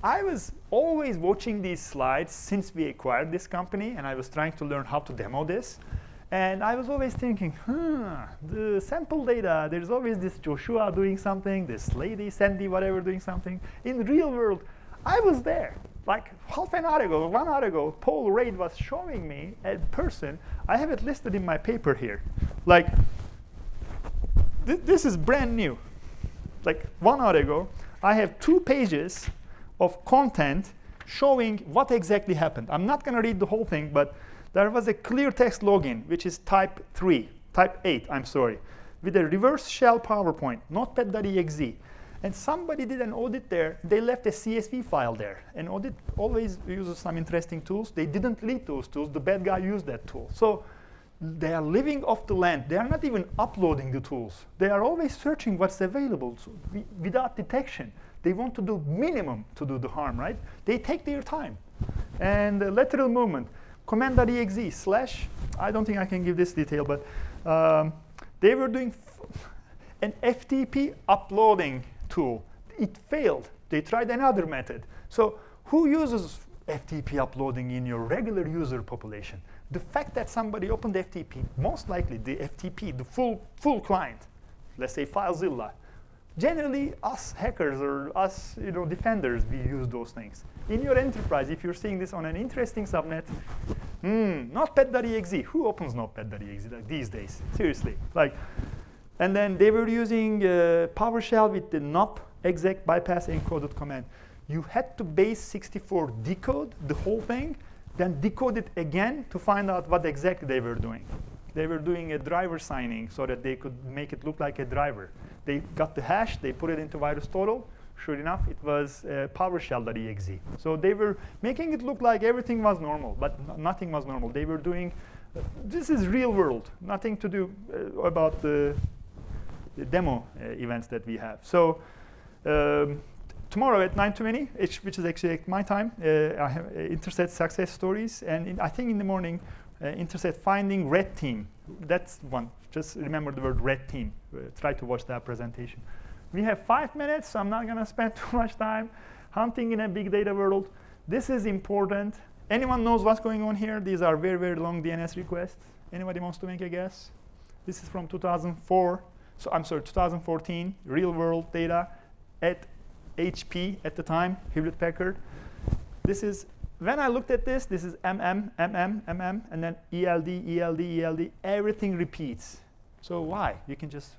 I was always watching these slides since we acquired this company, and I was trying to learn how to demo this. And I was always thinking, the sample data, there's always this Joshua doing something, this lady, Sandy, whatever, doing something. In the real world, I was there. Like half an hour ago, 1 hour ago, Paul Raid was showing me a person. I have it listed in my paper here. Like, this is brand new. Like 1 hour ago, I have 2 pages of content showing what exactly happened. I'm not going to read the whole thing, but there was a clear text login, which is type 8, I'm sorry, with a reverse shell PowerPoint, notepad.exe. And somebody did an audit there. They left a CSV file there. And audit always uses some interesting tools. They didn't delete those tools. The bad guy used that tool. So they are living off the land. They are not even uploading the tools. They are always searching what's available without detection. They want to do minimum to do the harm, right? They take their time. And lateral movement. Command.exe / I don't think I can give this detail, but they were doing an FTP uploading tool. It failed. They tried another method. So who uses FTP uploading in your regular user population? The fact that somebody opened FTP, most likely the FTP, the full client, let's say FileZilla. Generally, us hackers or us defenders, we use those things. In your enterprise, if you're seeing this on an interesting subnet, notepad.exe. Who opens notepad.exe like these days? Seriously. And then they were using PowerShell with the nop exec bypass encoded command. You had to base 64 decode the whole thing, then decode it again to find out what exactly they were doing. They were doing a driver signing so that they could make it look like a driver. They got the hash, they put it into VirusTotal. Sure enough, it was PowerShell.exe. So they were making it look like everything was normal, but nothing was normal. They were doing, this is real world, nothing to do about the demo events that we have. So tomorrow at 9:20, which is actually at my time, I have Intercept success stories. And I think in the morning, Intercept finding red team. That's one. Just remember the word red team. Try to watch that presentation. We have 5 minutes, so I'm not going to spend too much time. Hunting in a big data world. This is important. Anyone knows what's going on here? These are very, very long DNS requests. Anybody wants to make a guess? This is from 2004. So I'm sorry, 2014, real world data at HP at the time, Hewlett Packard. This is, when I looked at this is MM, and then ELD, everything repeats. So why? You can just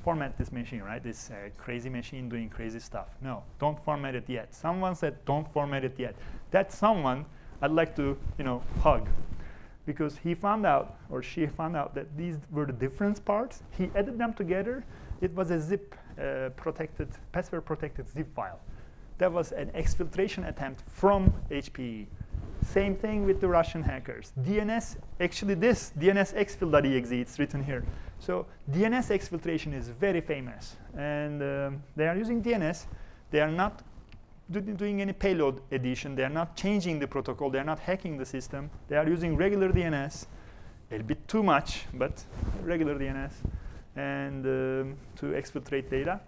format this machine, right? This crazy machine doing crazy stuff. No, don't format it yet. Someone said, don't format it yet. That someone I'd like to, hug. Because he found out, or she found out, that these were the difference parts. He added them together. It was a zip protected, password protected zip file. That was an exfiltration attempt from HPE. Same thing with the Russian hackers. DNS, actually this DNS exfil.exe, it's written here. So DNS exfiltration is very famous. And they are using DNS. They are not doing any payload addition. They are not changing the protocol. They are not hacking the system. They are using regular DNS, a bit too much, but regular DNS, and to exfiltrate data.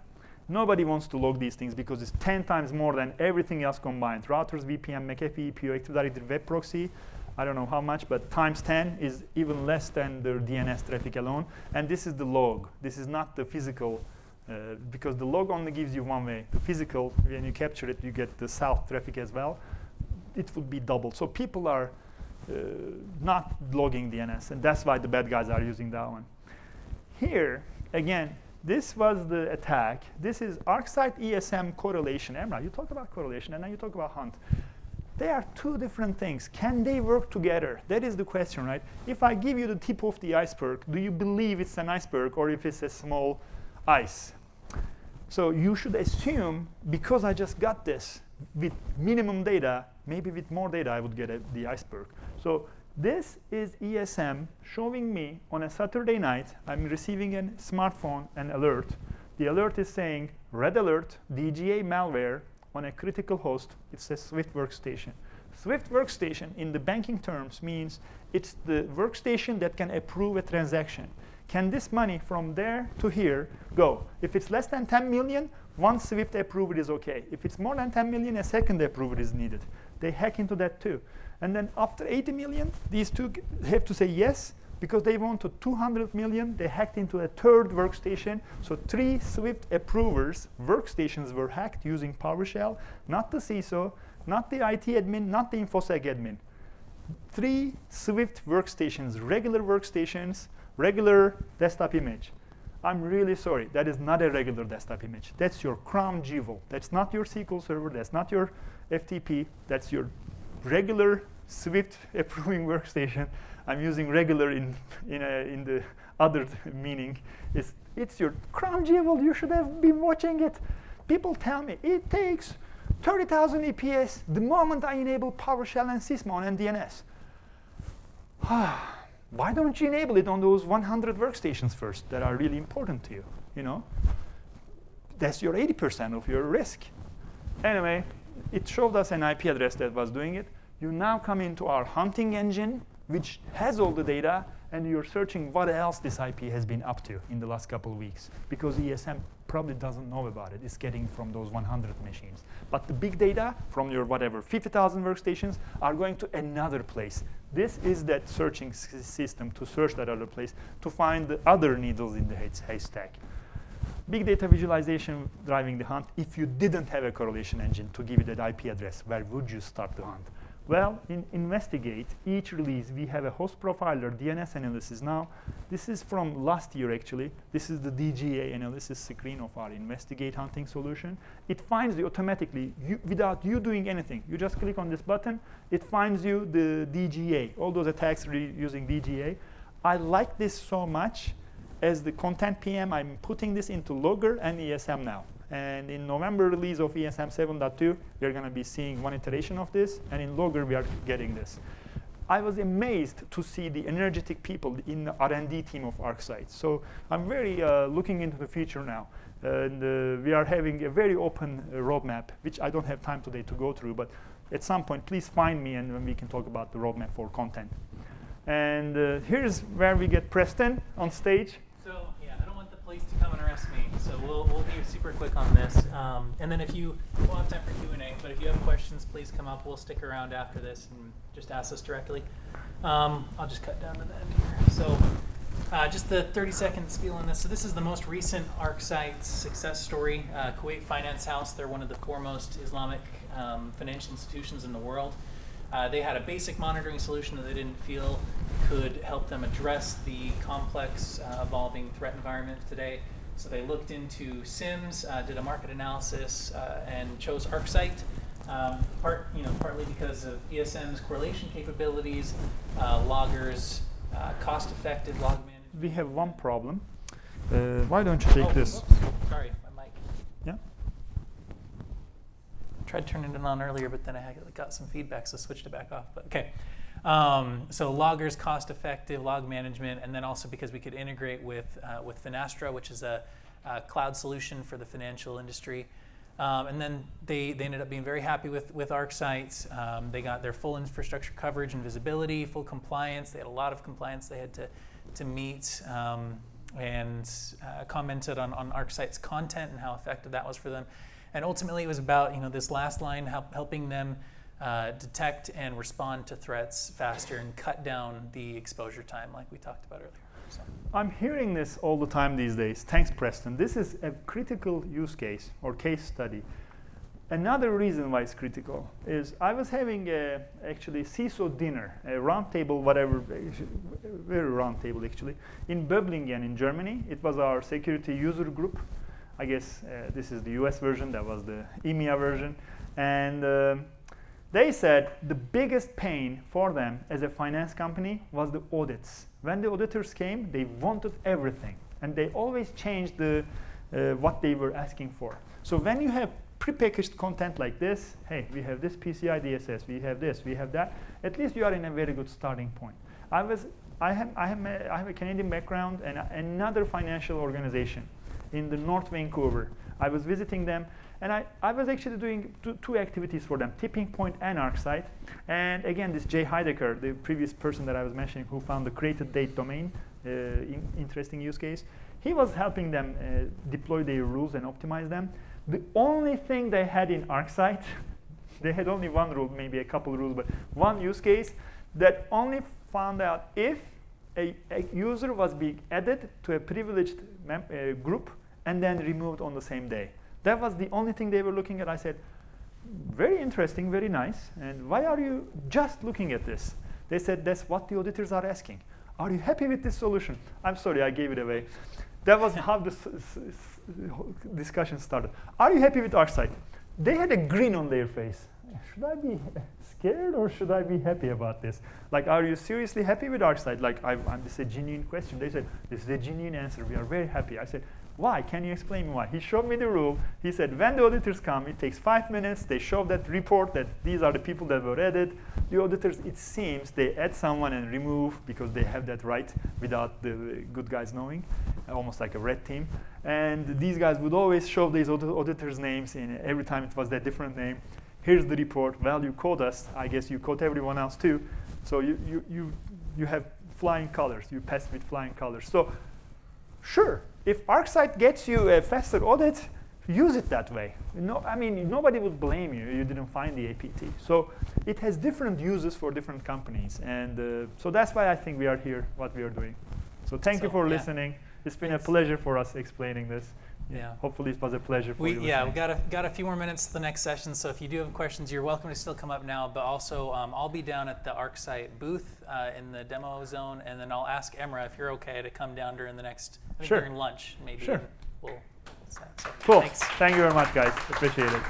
Nobody wants to log these things because it's 10 times more than everything else combined. Routers, VPN, McAfee, PO, Active Web Proxy, I don't know how much, but times 10 is even less than their DNS traffic alone. And this is the log. This is not the physical, because the log only gives you one way. The physical, when you capture it, you get the south traffic as well. It would be double. So people are not logging DNS, and that's why the bad guys are using that one. Here, again, this was the attack. This is ArcSight ESM correlation. Emrah, you talk about correlation, and then you talk about hunt. They are two different things. Can they work together? That is the question, right? If I give you the tip of the iceberg, do you believe it's an iceberg or if it's a small ice? So you should assume, because I just got this with minimum data, maybe with more data I would get the iceberg. So this is ESM showing me on a Saturday night, I'm receiving a smartphone, an alert. The alert is saying, red alert, DGA malware on a critical host. It's a Swift workstation. Swift workstation in the banking terms means it's the workstation that can approve a transaction. Can this money from there to here go? If it's less than 10 million, one Swift approval is okay. If it's more than 10 million, a second approval is needed. They hack into that too. And then after 80 million, these two have to say yes, because they wanted 200 million, they hacked into a third workstation. So 3 Swift approvers, workstations were hacked using PowerShell, not the CISO, not the IT admin, not the InfoSec admin. 3 Swift workstations, regular desktop image. I'm really sorry, that is not a regular desktop image. That's your crown jewel. That's not your SQL server, that's not your FTP, that's your regular Swift approving workstation. I'm using regular in the other meaning. It's your crown jewel. You should have been watching it. People tell me it takes 30,000 EPS the moment I enable PowerShell and Sysmon and DNS. Why don't you enable it on those 100 workstations first that are really important to you? You know, that's your 80% of your risk. Anyway, it showed us an IP address that was doing it. You now come into our hunting engine, which has all the data, and you're searching what else this IP has been up to in the last couple of weeks, because ESM probably doesn't know about it. It's getting from those 100 machines. But the big data from your whatever 50,000 workstations are going to another place. This is that searching system to search that other place to find the other needles in the haystack. Big data visualization driving the hunt. If you didn't have a correlation engine to give you that IP address, where would you start the hunt? Well, in Investigate, each release, we have a host profiler DNS analysis now. This is from last year, actually. This is the DGA analysis screen of our Investigate hunting solution. It finds you automatically, without you doing anything. You just click on this button. It finds you the DGA, all those attacks using DGA. I like this so much. As the content PM, I'm putting this into Logger and ESM now. And in November release of ESM 7.2, we're going to be seeing one iteration of this. And in Logger, we are getting this. I was amazed to see the energetic people in the R&D team of ArcSight. So I'm very looking into the future now. And we are having a very open roadmap, which I don't have time today to go through. But at some point, please find me, and then we can talk about the roadmap for content. And here's where we get Preston on stage. So yeah, I don't want the police to come and arrest me, so we'll be super quick on this. And then if you won't have time for Q&A, but if you have questions, please come up. We'll stick around after this and just ask us directly. I'll just cut down to the end here. So just the 30-second spiel on this. So this is the most recent ArcSight success story. Kuwait Finance House, they're one of the foremost Islamic financial institutions in the world. They had a basic monitoring solution that they didn't feel could help them address the complex, evolving threat environment today. So they looked into SIMs, did a market analysis, and chose ArcSight. Partly because of ESM's correlation capabilities, loggers, cost-effective log management. We have one problem. Why don't you take this? Whoops, sorry, my mic. Yeah. Tried turning it on earlier, but then I got some feedback, so switched it back off. But okay. So loggers, cost-effective log management, and then also because we could integrate with Finastra, which is a cloud solution for the financial industry. And then they ended up being very happy with ArcSight. They got their full infrastructure coverage and visibility, full compliance. They had a lot of compliance they had to meet. and commented on ArcSight's content and how effective that was for them. And ultimately, it was about this last line, helping them detect and respond to threats faster and cut down the exposure time, like we talked about earlier. So. I'm hearing this all the time these days. Thanks, Preston. This is a critical use case or case study. Another reason why it's critical is I was having actually CISO dinner, a round table, whatever, very round table actually, in Böblingen in Germany. It was our security user group. I guess this is the US version, that was the EMEA version. And they said the biggest pain for them as a finance company was the audits. When the auditors came, they wanted everything. And they always changed the, what they were asking for. So when you have prepackaged content like this, hey, we have this PCI DSS, we have this, we have that, at least you are in a very good starting point. I have a Canadian background and another financial organization in the North Vancouver. I was visiting them, and I was actually doing two activities for them, Tipping Point and ArcSight. And again, this Jay Heidecker, the previous person that I was mentioning who found the created date domain, interesting use case, he was helping them deploy their rules and optimize them. The only thing they had in ArcSight, they had only one rule, maybe a couple rules, but one use case that only found out if a user was being added to a privileged group and then removed on the same day. That was the only thing they were looking at. I said, very interesting, very nice. And why are you just looking at this? They said, that's what the auditors are asking. Are you happy with this solution? I'm sorry, I gave it away. That was how the discussion started. Are you happy with ArcSight? They had a grin on their face. Should I be scared or should I be happy about this? Like, are you seriously happy with ArcSight? Like, this is a genuine question. They said, this is a genuine answer. We are very happy. I said, why? Can you explain why? He showed me the rule. He said, when the auditors come, it takes 5 minutes. They show that report that these are the people that were added. The auditors, it seems, they add someone and remove because they have that right without the good guys knowing, almost like a red team. And these guys would always show these auditors' names, and every time it was a different name. Here's the report. Well, you caught us. I guess you caught everyone else too. So you have flying colors. You passed with flying colors. So sure, if ArcSight gets you a faster audit, use it that way. I mean, nobody would blame you. You didn't find the APT. So it has different uses for different companies. And so that's why I think we are here, what we are doing. So thank you for listening. It's been a pleasure for us explaining this. Yeah. Hopefully it was a pleasure for you. Yeah, we got a few more minutes to the next session, so if you do have questions, you're welcome to still come up now, but also I'll be down at the ArcSight booth in the demo zone, and then I'll ask Emra if you're okay to come down during the next, during lunch, maybe. Sure. So, cool. Thanks. Thank you very much, guys. Appreciate it.